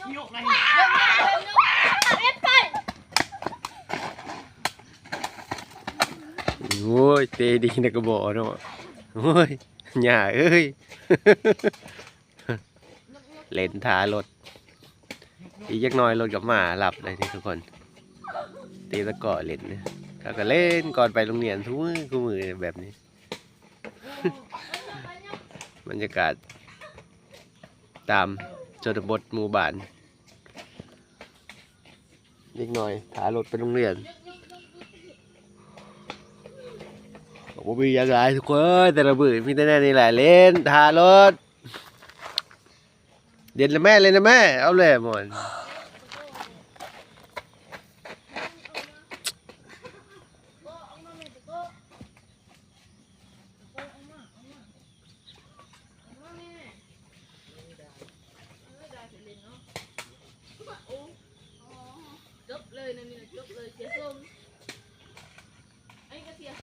โอ้ยเตดีนะกระบอกเนาะโอ้ยหย่าเอ้ยเล่นทารถอีกยักน้อยรถกับหมาหลับเลยนี่ทุกคนตีตะกอเล่นเนี่ยเขาก็เล่นก่อนไปโรงเรียนทุกมือแบบนี้ บรรยากาศตามชนบทหมู่บ้านนิดหน่อยถารถไปโรงเรียนบอกว่ามีอย่างไรทุกคนแต่ละมือมีแต่แน่นี่แหละเล่นถารถเด่นละแม่เลยนะแม่เอาเลยหมดจบเลยนะนี่จบเลยเจ๊